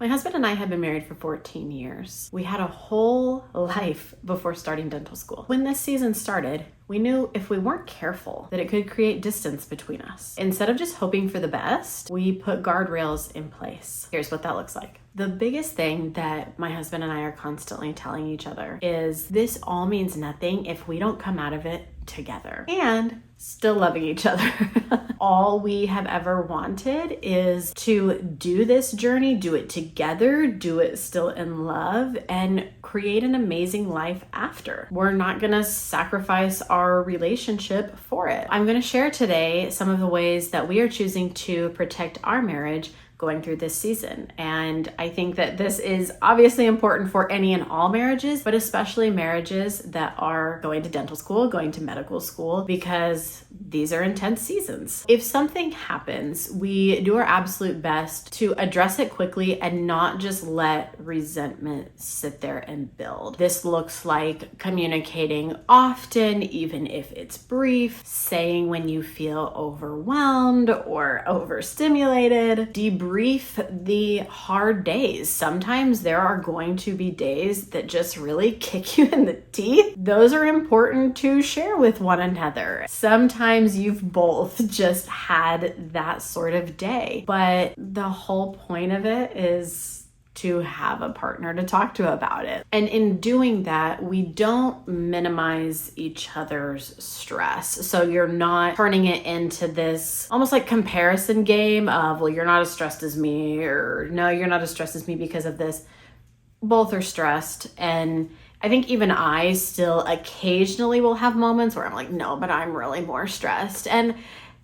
My husband and I have been married for 14 years. We had a whole life before starting dental school. When this season started, we knew if we weren't careful that it could create distance between us. Instead of just hoping for the best, we put guardrails in place. Here's what that looks like. The biggest thing that my husband and I are constantly telling each other is this all means nothing if we don't come out of it together and still loving each other. All we have ever wanted is to do this journey, do it together, do it still in love, and create an amazing life after. We're not gonna sacrifice our relationship for it. I'm gonna share today some of the ways that we are choosing to protect our marriage going through this season. And I think that this is obviously important for any and all marriages, but especially marriages that are going to dental school, going to medical school, because these are intense seasons. If something happens, we do our absolute best to address it quickly and not just let resentment sit there and build. This looks like communicating often, even if it's brief, saying when you feel overwhelmed or overstimulated, debrief the hard days. Sometimes there are going to be days that just really kick you in the teeth. Those are important to share with one another. Sometimes you've both just had that sort of day, but the whole point of it is to have a partner to talk to about it. And in doing that, we don't minimize each other's stress. So you're not turning it into this almost like comparison game of, well, you're not as stressed as me, or no, you're not as stressed as me because of this. Both are stressed. And I think even I still occasionally will have moments where I'm like, no, but I'm really more stressed. And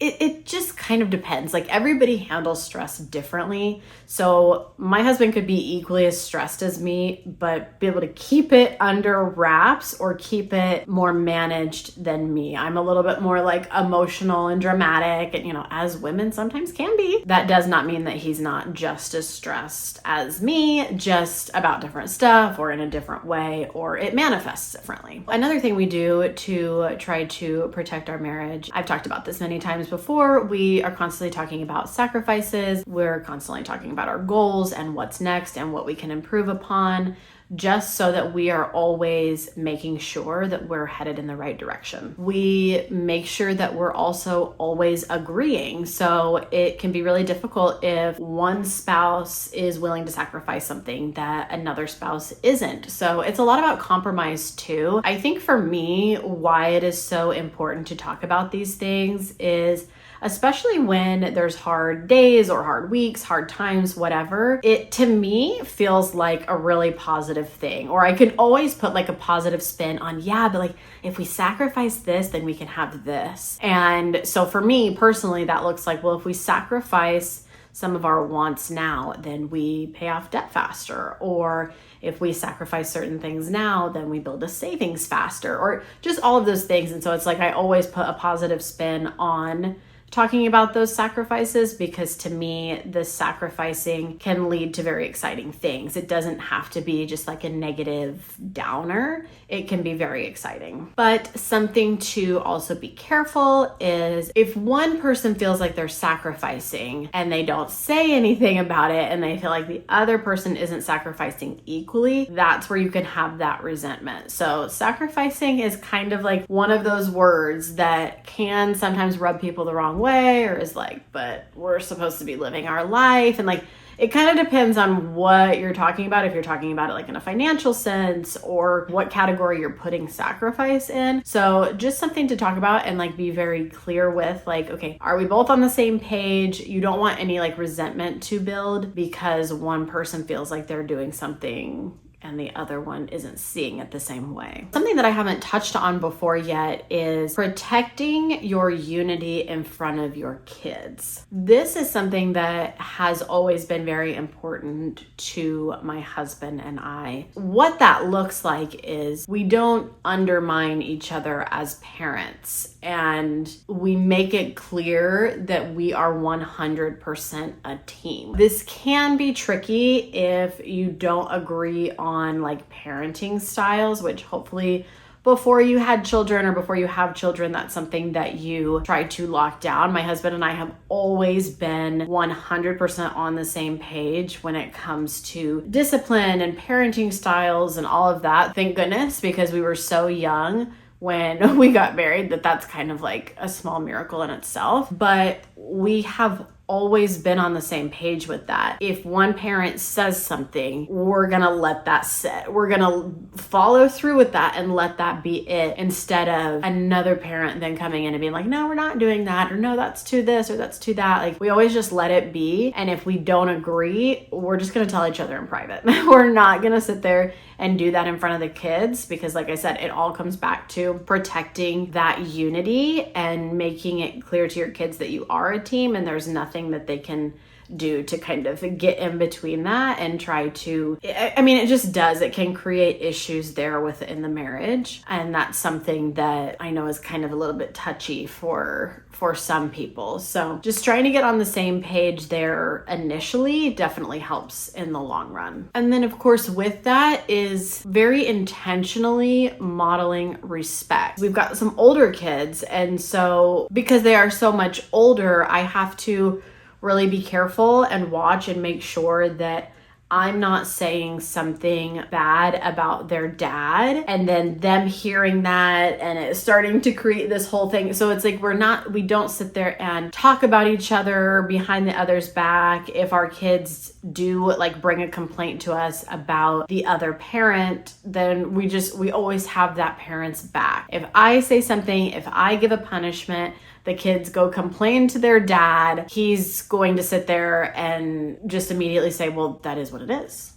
it just kind of depends. Like, everybody handles stress differently. So my husband could be equally as stressed as me, but be able to keep it under wraps or keep it more managed than me. I'm a little bit more like emotional and dramatic, and as women sometimes can be. That does not mean that he's not just as stressed as me, just about different stuff or in a different way, or it manifests differently. Another thing we do to try to protect our marriage, I've talked about this many times before, we are constantly talking about sacrifices. We're constantly talking about our goals and what's next and what we can improve upon, just so that we are always making sure that we're headed in the right direction. We make sure that we're also always agreeing. So it can be really difficult if one spouse is willing to sacrifice something that another spouse isn't. So it's a lot about compromise too. I think for me, why it is so important to talk about these things is, especially when there's hard days or hard weeks, hard times, whatever, it to me feels like a really positive thing. Or I can always put like a positive spin on, yeah, but like if we sacrifice this, then we can have this. And so for me personally, that looks like, well, if we sacrifice some of our wants now, then we pay off debt faster. Or if we sacrifice certain things now, then we build a savings faster, or just all of those things. And so it's like, I always put a positive spin on talking about those sacrifices, because to me, the sacrificing can lead to very exciting things. It doesn't have to be just like a negative downer. It can be very exciting. But something to also be careful is, if one person feels like they're sacrificing and they don't say anything about it, and they feel like the other person isn't sacrificing equally, that's where you can have that resentment. So sacrificing is kind of like one of those words that can sometimes rub people the wrong way, or is like, but we're supposed to be living our life. And like, it kind of depends on what you're talking about. If you're talking about it like in a financial sense, or what category you're putting sacrifice in. So just something to talk about and like be very clear with, like, okay, are we both on the same page? You don't want any like resentment to build because one person feels like they're doing something and the other one isn't seeing it the same way. Something that I haven't touched on before yet is protecting your unity in front of your kids. This is something that has always been very important to my husband and I. What that looks like is we don't undermine each other as parents, and we make it clear that we are 100% a team. This can be tricky if you don't agree on like parenting styles, which hopefully before you had children or before you have children, that's something that you try to lock down. My husband and I have always been 100% on the same page when it comes to discipline and parenting styles and all of that. Thank goodness, because we were so young when we got married that's kind of like a small miracle in itself. But we have always been on the same page with that. If one parent says something, we're gonna let that sit. We're gonna follow through with that and let that be it, instead of another parent then coming in and being like, no, we're not doing that, or no, that's to this or that's to that. Like, we always just let it be. And if we don't agree, we're just gonna tell each other in private. We're not gonna sit there and do that in front of the kids, because like I said, it all comes back to protecting that unity and making it clear to your kids that you are a team and there's nothing that they can do to kind of get in between that and try to, it just does. It can create issues there within the marriage. And that's something that I know is kind of a little bit touchy for some people. So just trying to get on the same page there initially definitely helps in the long run. And then of course with that is very intentionally modeling respect. We've got some older kids, and so because they are so much older, I have to really be careful and watch and make sure that I'm not saying something bad about their dad and then them hearing that and it's starting to create this whole thing. So it's like we don't sit there and talk about each other behind the other's back. If our kids do like bring a complaint to us about the other parent, then we always have that parent's back. If I say something, if I give a punishment, the kids go complain to their dad, he's going to sit there and just immediately say, well, that is what it is.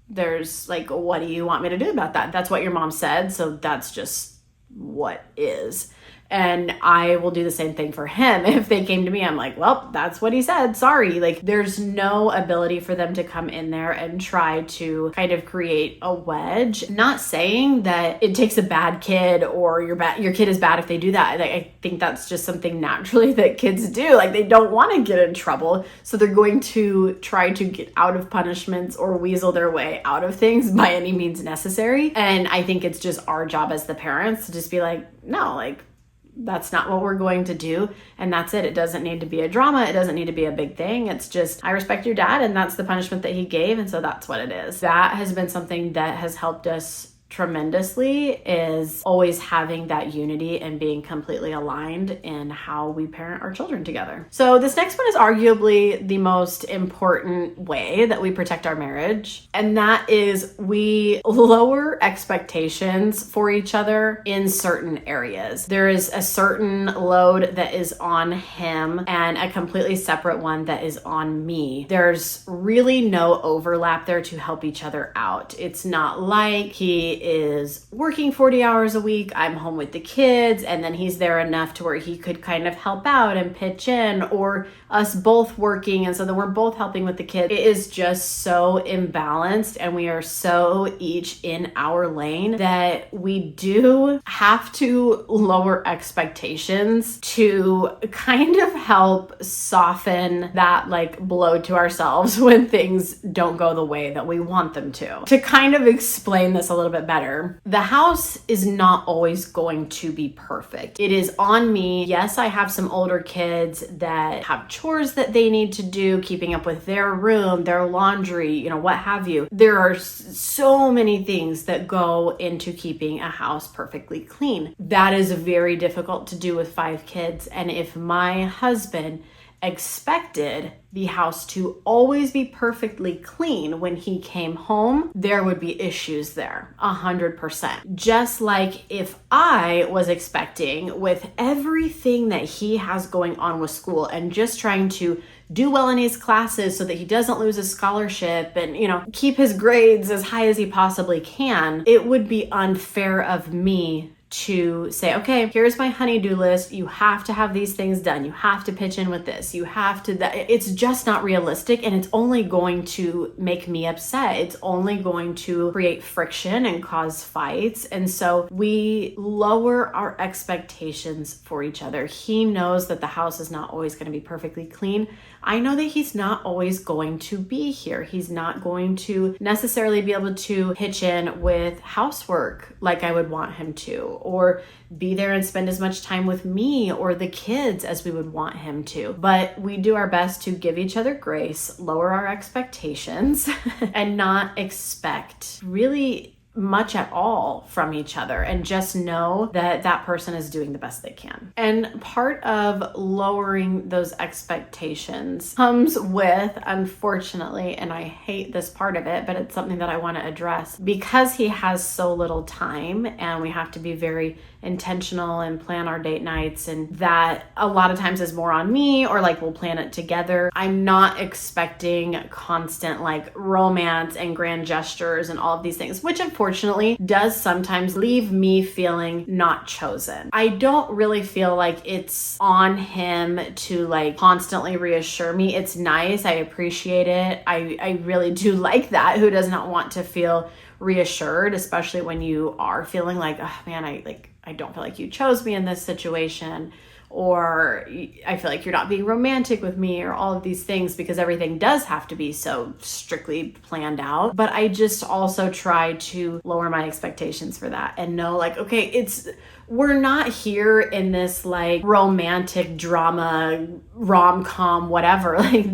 There's like, what do you want me to do about that? That's what your mom said, so that's just what is. And I will do the same thing for him. If they came to me, I'm like, well, that's what he said. Sorry. Like, there's no ability for them to come in there and try to kind of create a wedge. Not saying that it takes a bad kid or your kid is bad if they do that. Like, I think that's just something naturally that kids do. Like, they don't want to get in trouble. So they're going to try to get out of punishments or weasel their way out of things by any means necessary. And I think it's just our job as the parents to just be like, no, like, that's not what we're going to do. And that's it. It doesn't need to be a drama. It doesn't need to be a big thing. It's just, I respect your dad and that's the punishment that he gave. And so that's what it is. That has been something that has helped us tremendously, is always having that unity and being completely aligned in how we parent our children together. So this next one is arguably the most important way that we protect our marriage. And that is we lower expectations for each other in certain areas. There is a certain load that is on him and a completely separate one that is on me. There's really no overlap there to help each other out. It's not like he is working 40 hours a week, I'm home with the kids, and then he's there enough to where he could kind of help out and pitch in, or us both working and so then we're both helping with the kids. It is just so imbalanced and we are so each in our lane that we do have to lower expectations to kind of help soften that like blow to ourselves when things don't go the way that we want them to. To kind of explain this a little bit better, the house is not always going to be perfect. It is on me. Yes, I have some older kids that have chores that they need to do, keeping up with their room, their laundry, what have you. There are so many things that go into keeping a house perfectly clean. That is very difficult to do with 5 kids. And if my husband expected the house to always be perfectly clean when he came home, there would be issues there, 100%. Just like if I was expecting, with everything that he has going on with school and just trying to do well in his classes so that he doesn't lose his scholarship and, keep his grades as high as he possibly can, it would be unfair of me to say, okay, here's my honey-do list. You have to have these things done. You have to pitch in with this. You have to, it's just not realistic, and it's only going to make me upset. It's only going to create friction and cause fights. And so we lower our expectations for each other. He knows that the house is not always going to be perfectly clean. I know that he's not always going to be here. He's not going to necessarily be able to pitch in with housework like I would want him to, or be there and spend as much time with me or the kids as we would want him to. But we do our best to give each other grace, lower our expectations, and not expect really much at all from each other, and just know that that person is doing the best they can. And part of lowering those expectations comes with, unfortunately, and I hate this part of it, but it's something that I want to address, because he has so little time and we have to be very intentional and plan our date nights, and that a lot of times is more on me, or like we'll plan it together. I'm not expecting constant like romance and grand gestures and all of these things, which unfortunately does sometimes leave me feeling not chosen. I don't really feel like it's on him to like constantly reassure me. It's nice, I appreciate it, I really do like that. Who does not want to feel reassured, especially when you are feeling like, oh man, I don't feel like you chose me in this situation, or I feel like you're not being romantic with me, or all of these things, because everything does have to be so strictly planned out. But I just also try to lower my expectations for that and know like, okay, we're not here in this like romantic drama, rom-com, whatever. Like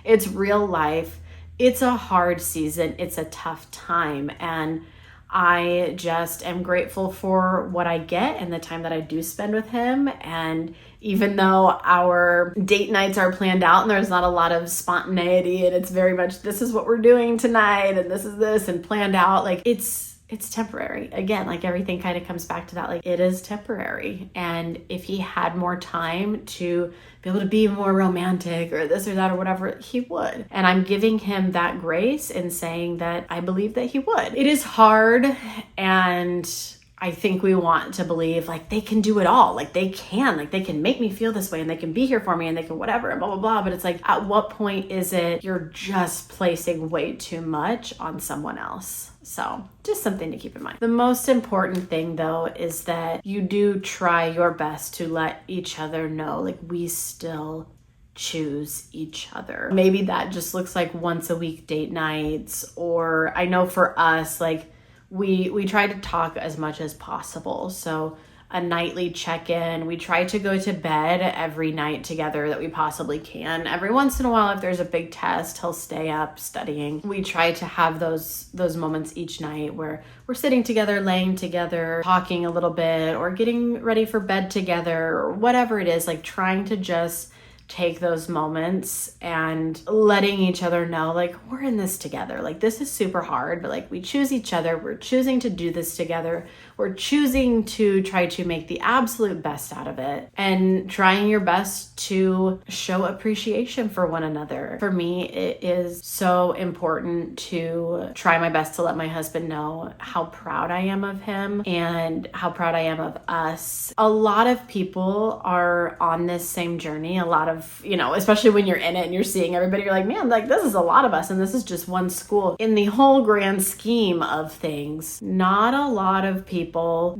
it's real life. It's a hard season. It's a tough time. And I just am grateful for what I get and the time that I do spend with him. And even though our date nights are planned out and there's not a lot of spontaneity, and it's very much, this is what we're doing tonight and this is this and planned out, like it's temporary. Again, like everything kind of comes back to that, like it is temporary. And if he had more time to be able to be more romantic or this or that or whatever, he would. And I'm giving him that grace and saying that I believe that he would. It is hard, and I think we want to believe like they can do it all. Like they can make me feel this way, and they can be here for me, and they can whatever and blah, blah, blah. But it's like, at what point is it you're just placing way too much on someone else? So just something to keep in mind. The most important thing though is that you do try your best to let each other know, like we still choose each other. Maybe that just looks like once a week date nights, or I know for us, like we try to talk as much as possible. So a nightly check-in. We try to go to bed every night together that we possibly can. Every once in a while, if there's a big test, he'll stay up studying. We try to have those moments each night where we're sitting together, laying together, talking a little bit, or getting ready for bed together, or whatever it is, like trying to just take those moments and letting each other know, like, we're in this together. Like, this is super hard, but like we choose each other. We're choosing to do this together. We're choosing to try to make the absolute best out of it, and trying your best to show appreciation for one another. For me, it is so important to try my best to let my husband know how proud I am of him and how proud I am of us. A lot of people are on this same journey. A lot of, especially when you're in it and you're seeing everybody, you're like, man, like this is a lot of us, and this is just one school. In the whole grand scheme of things, not a lot of people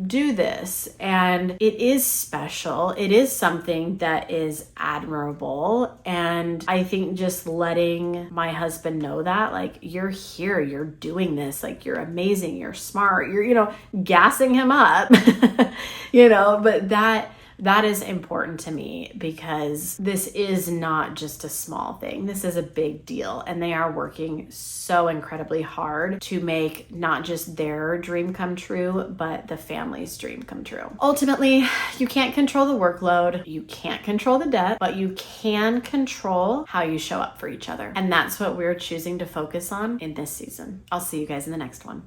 do this, and it is special. It is something that is admirable, and I think just letting my husband know that, like, you're here, you're doing this, like, you're amazing, you're smart, you're, gassing him up, but that is important to me, because this is not just a small thing. This is a big deal, and they are working so incredibly hard to make not just their dream come true, but the family's dream come true. Ultimately, you can't control the workload, you can't control the debt, but you can control how you show up for each other. And that's what we're choosing to focus on in this season. I'll see you guys in the next one.